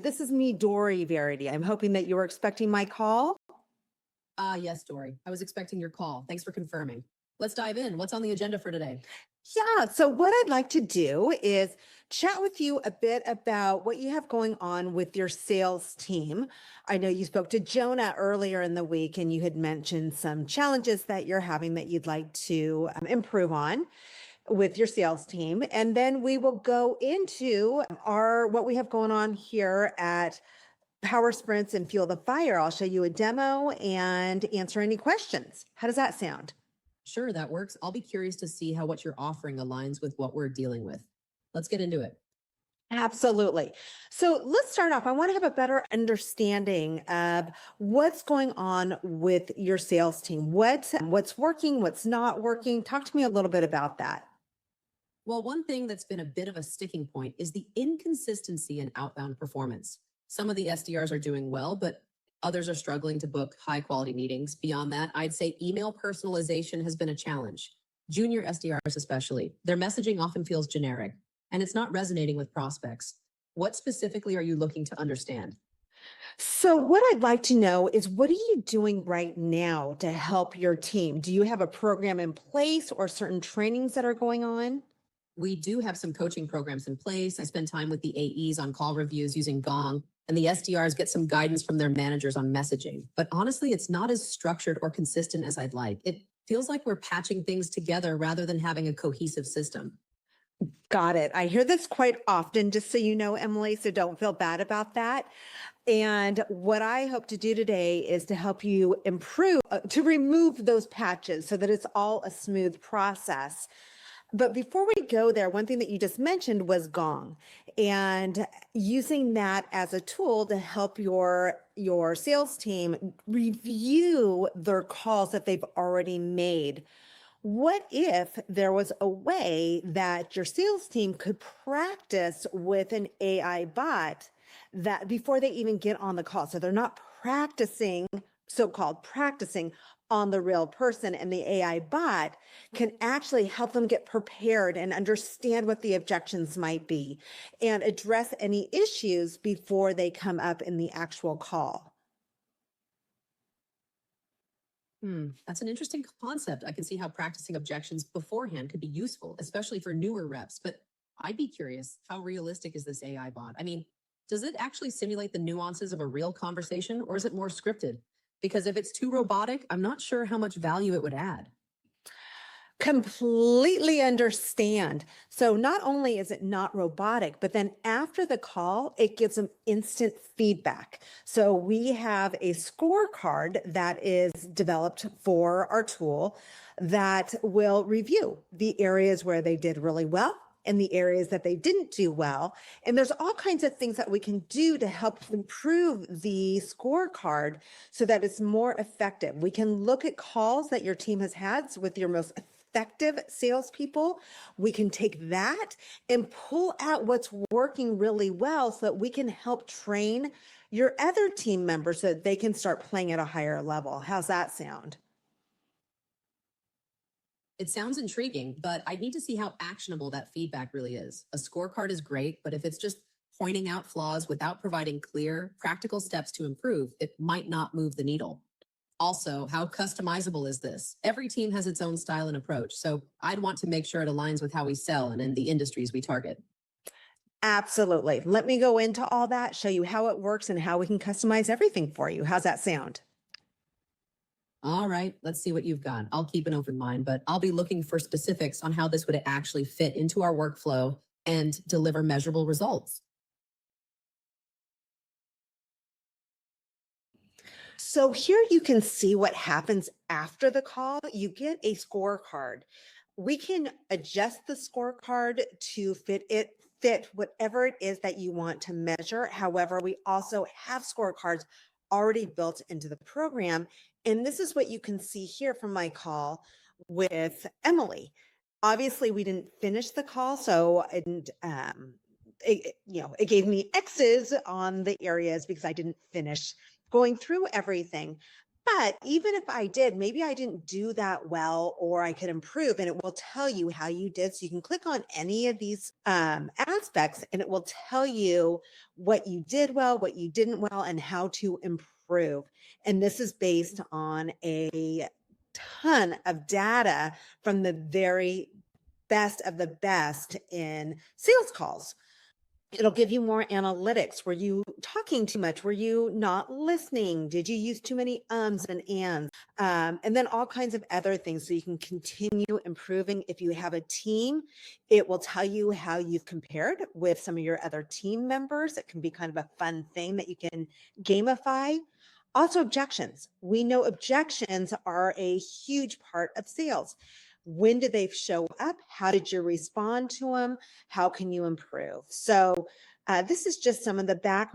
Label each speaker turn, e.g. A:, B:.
A: This is me, Dory Verity. I'm hoping that you were expecting my call.
B: Yes, Dory. I was expecting your call. Thanks for confirming. Let's dive in. What's on the agenda for today?
A: Yeah, so what I'd like to do is chat with you a bit about what you have going on with your sales team. I know you spoke to Jonah earlier in the week and you had mentioned some challenges that you're having that you'd like to improve on with your sales team. And then we will go into our what we have going on here at Power Sprints and Fuel the Fire. I'll show you a demo and answer any questions. How does that sound?
B: Sure, that works. I'll be curious to see how what you're offering aligns with what we're dealing with. Let's get into it.
A: Absolutely. So let's start off. I want to have a better understanding of what's going on with your sales team. What's working, what's not working. Talk to me a little bit about that.
B: Well, one thing that's been a bit of a sticking point is the inconsistency in outbound performance. Some of the SDRs are doing well, but others are struggling to book high quality meetings. Beyond that, I'd say email personalization has been a challenge. Junior SDRs especially, their messaging often feels generic and it's not resonating with prospects. What specifically are you looking to understand?
A: So what I'd like to know is what are you doing right now to help your team? Do you have a program in place or certain trainings that are going on?
B: We do have some coaching programs in place. I spend time with the AEs on call reviews using Gong, and the SDRs get some guidance from their managers on messaging. But honestly, it's not as structured or consistent as I'd like. It feels like we're patching things together rather than having a cohesive system.
A: Got it. I hear this quite often, just so you know, Emily, so don't feel bad about that. And what I hope to do today is to help you improve, to remove those patches so that it's all a smooth process. But before we go there, one thing that you just mentioned was Gong and using that as a tool to help your sales team review their calls that they've already made. What if there was a way that your sales team could practice with an AI bot that before they even get on the call? So they're not practicing, so-called practicing on the real person, and the AI bot can actually help them get prepared and understand what the objections might be and address any issues before they come up in the actual call.
B: That's an interesting concept. I can see how practicing objections beforehand could be useful, especially for newer reps. But I'd be curious, how realistic is this AI bot? I mean, does it actually simulate the nuances of a real conversation, or is it more scripted? Because if it's too robotic, I'm not sure how much value it would add.
A: Completely understand. So not only is it not robotic, but then after the call, it gives them instant feedback. So we have a scorecard that is developed for our tool that will review the areas where they did really well and the areas that they didn't do well. And there's all kinds of things that we can do to help improve the scorecard so that it's more effective. We can look at calls that your team has had with your most effective salespeople. We can take that and pull out what's working really well so that we can help train your other team members so that they can start playing at a higher level. How's that sound?
B: It sounds intriguing, but I need to see how actionable that feedback really is. A scorecard is great, but if it's just pointing out flaws without providing clear, practical steps to improve, it might not move the needle. Also, how customizable is this? Every team has its own style and approach, so I'd want to make sure it aligns with how we sell and in the industries we target.
A: Absolutely. Let me go into all that, show you how it works and how we can customize everything for you. How's that sound?
B: All right, let's see what you've got. I'll keep an open mind, but I'll be looking for specifics on how this would actually fit into our workflow and deliver measurable results.
A: So here you can see what happens after the call. You get a scorecard. We can adjust the scorecard to fit whatever it is that you want to measure. However, we also have scorecards already built into the program. And this is what you can see here from my call with Emily. Obviously, we didn't finish the call, so I didn't, it gave me X's on the areas because I didn't finish going through everything. But even if I did, maybe I didn't do that well, or I could improve, and it will tell you how you did. So you can click on any of these aspects and it will tell you what you did well, what you didn't well, and how to improve. And this is based on a ton of data from the very best of the best in sales calls. It'll give you more analytics. Were you talking too much? Were you not listening? Did you use too many ums and ands? And then all kinds of other things. So you can continue improving. If you have a team, it will tell you how you've compared with some of your other team members. It can be kind of a fun thing that you can gamify. Also, objections. We know objections are a huge part of sales. When did they show up? How did you respond to them? How can you improve? So this is just some of the background